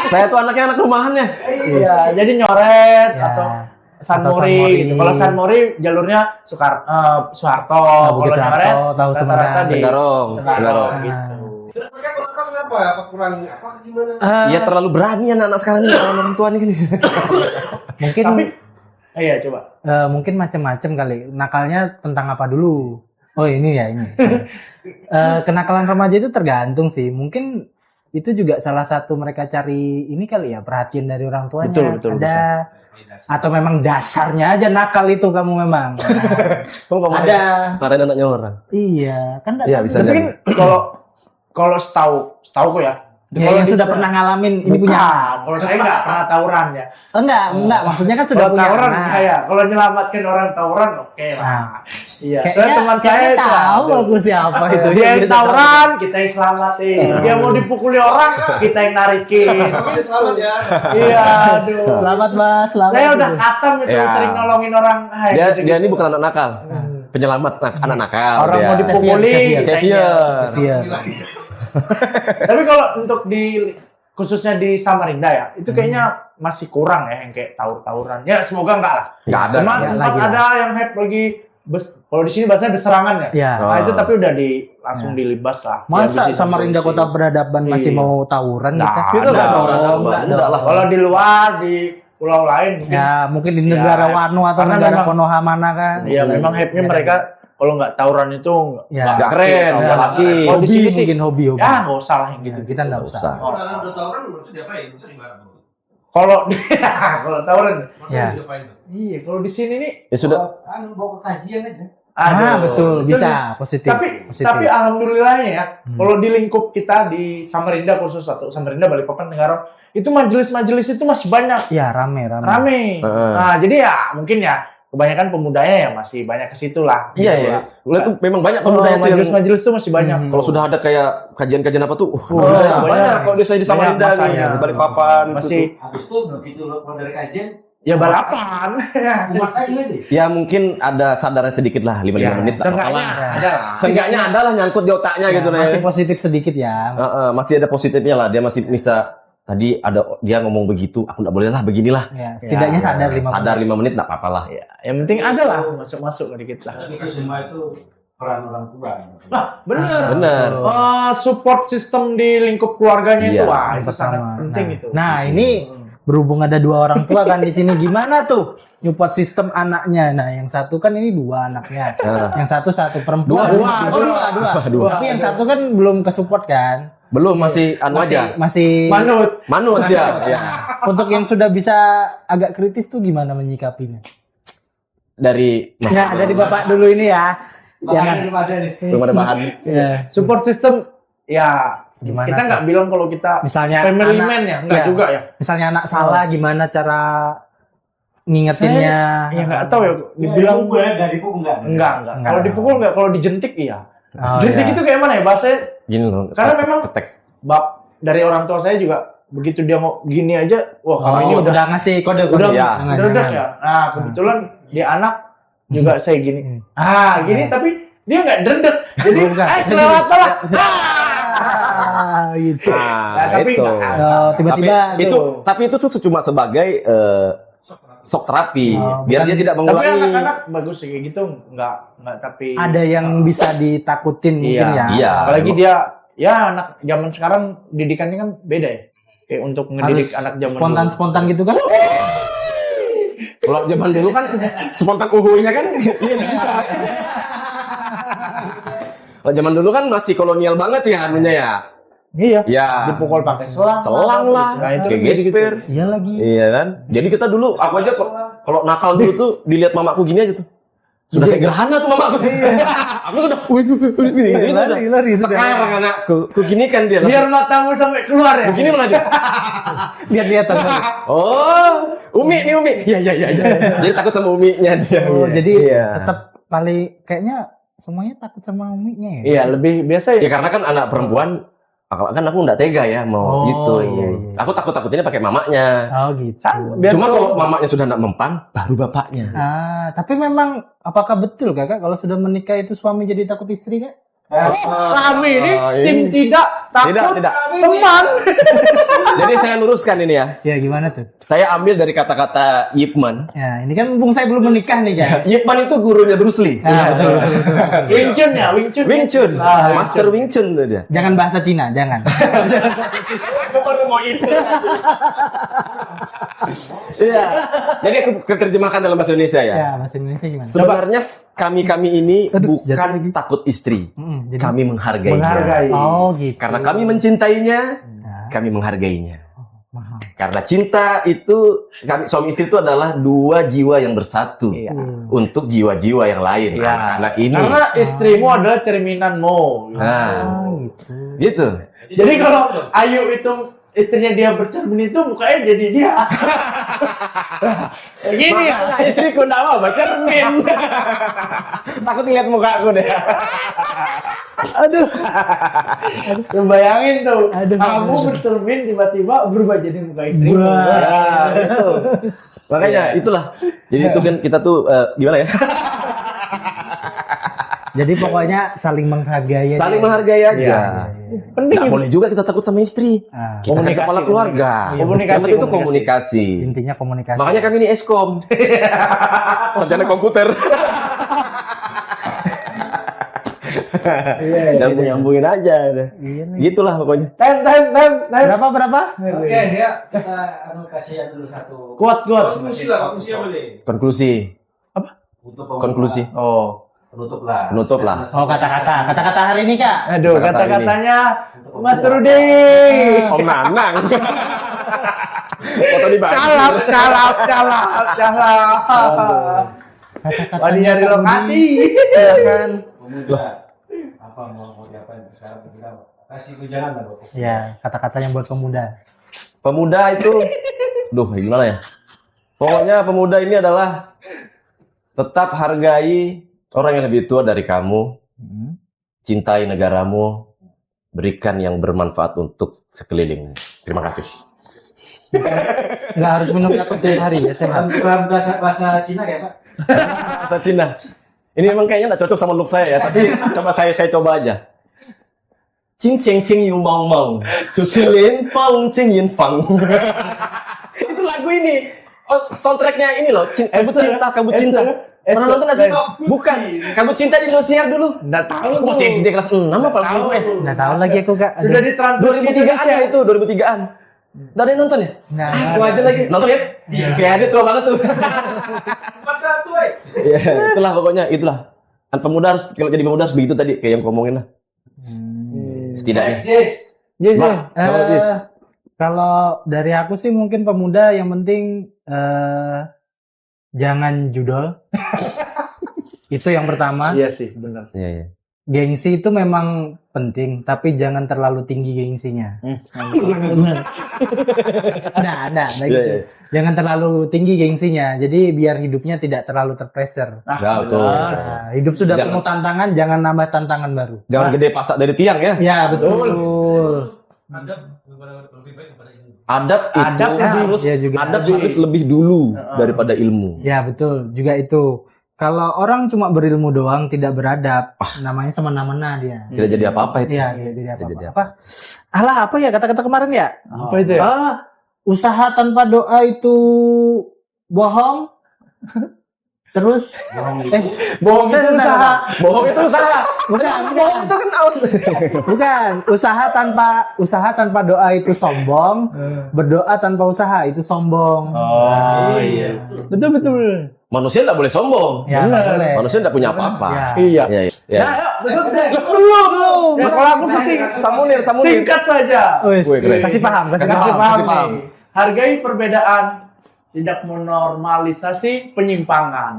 Saya tuh anaknya anak rumahan ya. Iya, jadi nyoret Ya. atau Atau San San Mori Mori. gitu. Kalau San Mori jalurnya Soeharto. Bukit Kalau Soeharto, nyoret tahu rata-rata Sumedang. di Tenggarong. Tenggarong Ah. gitu. Mereka kenapa ya? Apa kurang apa gimana? Iya terlalu berani anak-anak sekarang ini orang tua nih gini. Mungkin Tapi iya coba. mungkin macam-macam kali. Nakalnya tentang apa dulu? Oh ini ya ini. Kenakalan remaja itu tergantung sih. Mungkin itu juga salah satu mereka cari ini kali ya, perhatian dari orang tuanya. Betul, Ada atau memang dasarnya aja nakal itu kamu memang. Ada. Kemarin anaknya orang. Iya, kan Iya, bisa Tapi jadi. kan kalau setahu ya. Ya, kalau yang di- sudah pernah ngalamin ini Bukan, punya. kalau saya nggak pernah tawuran ya. Enggak, maksudnya kan sudah Kalau punya tawuran anak. kayak kalau nyelamatkan orang tawuran oke lah. Nah. Iya. Kayaknya Soalnya teman saya kayaknya itu tahu ada. aku siapa itu. Dia yang bisa tawuran, kita yang selamatin. Dia mau dipukuli orang, kita yang narikin. Selamat ya. Iya, aduh. Selamat Mas, selamat. Saya udah gitu. katam itu Ya. sering nolongin orang. Hai, Dia gitu-gitu. dia ini bukan anak nakal. Penyelamat anak nakal. Orang dia. mau dipukuli, Savior. Iya. Tapi kalau untuk di khususnya di Samarinda ya, itu kayaknya masih kurang ya yang kayak tawuran. Ya semoga enggak lah. Nggak ada. Cuma ya, sempat lagi lah. ada yang hype lagi kalau di sini bahasanya berserangan ya. Ya. Nah, itu tapi udah langsung dilibas lah. Masa Dihabisin Samarinda polisi. Kota Peradaban masih Iya. mau tawuran Nggak kita? Kita nggak ada. tawuran. Nggak lah. Kalau di luar di pulau lain mungkin Ya, mungkin di negara Ya, Wano atau karena negara memang- Konoha mana kan? ya memang hype-nya Ya. mereka kalau nggak tawuran itu Ya. Nggak keren, nggak laki. Kalau di Hobi sini sih mungkin hobi. ya nggak usah lah yang gitu. Kita nggak Nggak usah. usah. Orang udah tawuran maksudnya diapain? Maksudnya gimana? Kalau kalau tawuran, Maksudnya Ya. diapain tuh? iya kalau di sini nih, Ya sudah. Bawa ke kajian aja. Betul, Itu bisa positif. positif. Tapi alhamdulillahnya ya, Hmm. kalau di lingkup kita di Samarinda khusus atau Samarinda Balikpapan Tenggarong, itu majelis-majelis itu masih banyak, ya rame. rame. Heeh. Nah jadi ya mungkin ya kebanyakan pemudanya ya masih banyak ke situ lah. Iya Gitu ya. lah. Lu tuh memang banyak pemuda itu yang majelis-majelis itu masih banyak. Hmm. kalau sudah ada kayak kajian-kajian apa tuh, banyak. banyak. Kalau di saya di Banyak Samarinda masanya. nih, di Balikpapan Masih Habis itu begitu lo keluar dari kajian, ya balapan. buat aja aja. Ya mungkin ada sadarnya sedikit lah, 5 Ya, menit. tak apa-apa seenggaknya lah. ada lah. Seenggaknya ada lah nyangkut di otaknya gitu Ya, masih nih. positif sedikit ya. Masih ada positifnya lah. Dia masih bisa tadi ada dia ngomong begitu, aku nggak boleh lah beginilah. Ya, setidaknya Ya, sadar 5 Sadar 5 menit nggak apa-apa lah. Ya, yang penting ada lah masuk-masuk dikit lah. Itu semua itu peran orang tua. Bener. Bener. Support system di lingkup keluarganya Iya, itu wah itu Pertama. sangat penting Nah. itu. Nah, ini berhubung ada 2 orang tua kan di sini, gimana tuh nyupport sistem anaknya? Nah, yang satu kan ini 2 anaknya, Nah. yang satu perempuan. Dua. Dua. Tapi yang satu kan belum kesupport kan? Belum masih anu aja. Masih. Manut. Manut dia. Ya. Untuk yang sudah bisa agak kritis tuh gimana menyikapinya? Dari Mas. Nah, dari bapak dulu ini ya. Jangan. Belum ada nih. Belum ada bahan. Ya, Support system ya gimana? kita nggak bilang kalau kita Misalnya family anak- man ya, nggak ya. juga ya. Misalnya anak salah, gimana cara ngingetinnya? Ya nggak tahu ya. Dibilang Dipukul ya, dari pukul enggak. enggak. Enggak. Kalau dipukul enggak, kalau dijentik iya. Oh, Jentik iya. itu kayak mana ya bahasanya? Gini loh. Karena memang- ketek. Bab dari orang tua saya juga begitu dia mau gini aja, wah Oh, kamu ini udah ngasih kode udah ya. Jangan, udah jangan. ya. Nah kebetulan dia anak juga saya gini. Gini tapi dia nggak derdek. Jadi Bukan. kelewatan lah. Gitu. Nah, tapi itu. nggak- Tiba-tiba Tapi itu tuh cuma sebagai shock terapi. Oh, Biar bukan. dia tidak Tapi mengulangi. anak-anak bagus sih kayak gitu, nggak tapi ada yang bisa ditakutin mungkin ya. Iya. apalagi dia ya anak zaman sekarang didikannya kan beda ya. Kayak untuk ngedidik Harus anak zaman spontan-spontan gitu kan? Kalau zaman dulu kan spontan uhunya kan. Kalau zaman dulu kan masih kolonial banget ya anunya ya. Iya. Ya. Dipukul pakai selang. Selang lah. Nah, itu Kayak gitu-gitu. gesper. Iya lagi. Iya kan. Jadi kita dulu aku aja kalau nakal dulu tuh dilihat mamaku gini aja tuh. Sudah kayak gerhana tuh mama aku. Aku sudah, gitu lari. Sekarang anakku, gini kan dia. Biar matamu sampai keluar ya. Begini malah dia. Lihat-lihatan. Oh, Umi nih Umi. Iya. Jadi takut sama Uminya dia. Oh, jadi Iya. tetap paling kayaknya semuanya takut sama uminya ya. Iya, lebih biasa Ya karena kan anak perempuan, kan aku nggak tega ya mau Oh, gitu. iya. Aku takutinnya pakai mamanya. Oh gitu. Biar Cuma tuh- kalau mamanya sudah nak mempan, baru bapaknya. Tapi memang apakah betul kakak kalau sudah menikah itu suami jadi takut istri kak? kami ini Ah, tim tidak takut Tidak. teman. Jadi saya luruskan ini ya. Ya gimana tuh? Saya ambil dari kata-kata Yip Man. Ya ini kan mumpung saya belum menikah nih kak. Yip Man itu gurunya Bruce Lee. Betul. Wing Chun ya, Wing Chun. Wing Chun, Ah, Wing Master Wing Chun tuh dia. Jangan bahasa Cina, jangan. Baru mau itu. Iya. Jadi aku terjemahkan dalam bahasa Indonesia ya. Ya bahasa Indonesia gimana? Sebenarnya kami ini Aduh, jatuh bukan lagi. takut istri. Jadi, Kami menghargainya. Menghargai. oh gitu. Karena kami mencintainya, Ya, kami menghargainya. mahal. Karena cinta itu, suami istri itu adalah dua jiwa yang bersatu Iya. untuk jiwa-jiwa yang lain. Iya. Anak ini. Karena istrimu adalah cerminanmu. Nah, gitu. gitu. Jadi kalau Ayu itu istrinya dia bercermin itu mukanya jadi dia. Gini ya. Makanya istriku nggak mau bercermin. Takut ngeliat muka aku deh. Aduh. Bayangin tuh, Aduh. kamu bercermin tiba-tiba berubah jadi muka istrimu. Ya, itu. Makanya itulah. Jadi itu kan kita tuh gimana ya? Jadi pokoknya saling menghargai. Saling menghargai aja. Iya. Penting Nggak itu. boleh juga kita takut sama istri. Nah, Kita kan Komunikasi, kepala keluarga. komunikasi. Yang penting itu komunikasi. intinya komunikasi. Makanya kami ini eskom. Sarjana komputer. Nyambung-nyambungin aja. Iya nih. Gitulah pokoknya. Time. Berapa? Oke, ya kita kasih ya dulu satu. Kuat. Konklusi lah, konklusi apa boleh? Konklusi. Untuk pembuka. Konklusi. Oh. Penutup lah. Penutup lah. Oh kata-kata hari ini kak. Aduh, Kata-kata kata-katanya Mas Rudi. Om Nanang. Foto di baju. Calap. Kata-kata Wadi nyari lokasi. Silakan. Pemuda. Apa mau diapain sekarang kita kasih ujaran lah pokoknya. Ya kata-kata yang buat pemuda. Pemuda itu, gimana ya? Pokoknya pemuda ini adalah tetap hargai orang yang lebih tua dari kamu, cintai negaramu, berikan yang bermanfaat untuk sekelilingmu. Terima kasih. Nggak harus minum yakult tiap hari ya sehat. Dalam bahasa Cina kayak Pak. Bahasa Cina. Ini memang kayaknya nggak cocok sama look saya ya, tapi coba saya coba aja. Jin xiang xiang yu mau mau, zu qin lian fang jin yin fang. Itu lagu ini. Oh, soundtracknya ini loh, kamu cinta, kamu cinta. Pernah nonton nggak sih? Bukan, kamu cinta di Indosiar dulu. Nggak tahu Aku masih SD kelas 6 apa kelas 5 Nggak tahu lagi aku kak. Sudah ditransfer 2003-an ya itu, 2003-an. Udah ada yang nonton ya? Nggak. Aku aja lagi. Nonton ya? Iya. Kayak ada tua banget tuh. 41, eh. Ya, itulah pokoknya, itulah. Kan pemuda harus, kalau jadi pemuda harus begitu tadi, kayak yang ngomongin lah. Setidaknya. Yes. Yes, Mak, kalau Jis. Kalau dari aku sih mungkin pemuda yang penting jangan judol. Itu yang pertama. Iya sih, benar. Iya, iya. Gengsi itu memang penting, tapi jangan terlalu tinggi gengsinya. Nah, Iya, gitu. iya. Jangan terlalu tinggi gengsinya. Jadi biar hidupnya tidak terlalu terpressure. Ya, betul. Nah, hidup sudah Jangan- penuh tantangan, jangan nambah tantangan baru. Jangan gede pasak dari tiang ya. Ya, betul. Anda lebih baik daripada ini. Adab itu Adab harus, ya juga. adab harus lebih dulu daripada ilmu. Ya, betul. Juga itu. Kalau orang cuma berilmu doang tidak beradab, namanya semena-mena dia. Tidak jadi apa-apa itu. Iya, tidak jadi Tidak jadi apa-apa. Alah, apa ya kata-kata kemarin ya? Apa itu ya? Usaha tanpa doa itu bohong. Terus Bohong itu saya usaha. Bohong itu usaha. bukan, Bohong itu kan out. bukan. Usaha tanpa doa itu sombong. Berdoa tanpa usaha itu sombong. Oh, iya. Betul. Manusia tidak boleh sombong. Ya, nggak boleh. Manusia tidak punya apa-apa. Ya. Iya. Ya, ya. Nah, yuk, Belum. Ya, kalau aku Samunir. singkat saja. Wes, Wih, keren. kasih paham. Kasih Kasih paham, paham kasih paham. nih. Hargai perbedaan, tidak menormalisasi penyimpangan.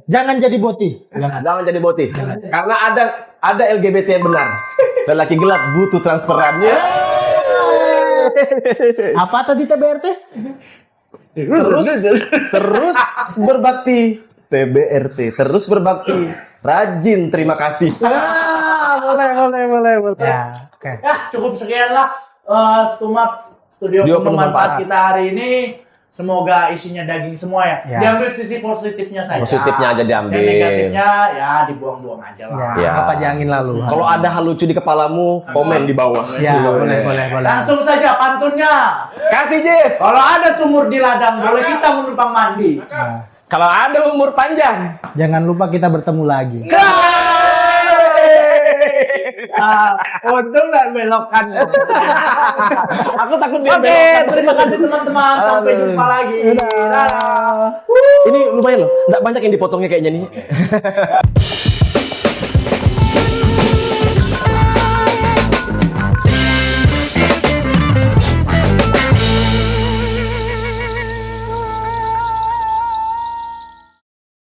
Jangan jadi boti. Jangan jadi boti. Karena ada LGBT yang benar. Lelaki gelap butuh transferannya. Apa tadi TBRT? Terus berbakti. TBRT. Terus berbakti. Rajin, terima kasih. Boleh. Ya, oke. Ya, cukup sekian lah Stumap Studio Studio Penuh Manfaat Penuh kita hari ini. Semoga isinya daging semua ya. Ya. Diambil sisi positifnya saja. Positifnya aja diambil. Yang negatifnya ya dibuang-buang aja lah. Ya, Ya. apa aja angin lalu. Kalau ada hal lucu di kepalamu, komen di bawah. Ya, boleh. Langsung saja pantunnya. Kasih Jess. Kalau ada sumur di ladang, boleh kita menumpang mandi. Nah, Kalau ada umur panjang. jangan lupa kita bertemu lagi. Untung nggak belokkan. Aku takut dia Oke, belokkan. terima kasih teman-teman. Sampai jumpa lagi. Dadah. Ini lumayan loh. Nggak banyak yang dipotongnya kayaknya nih.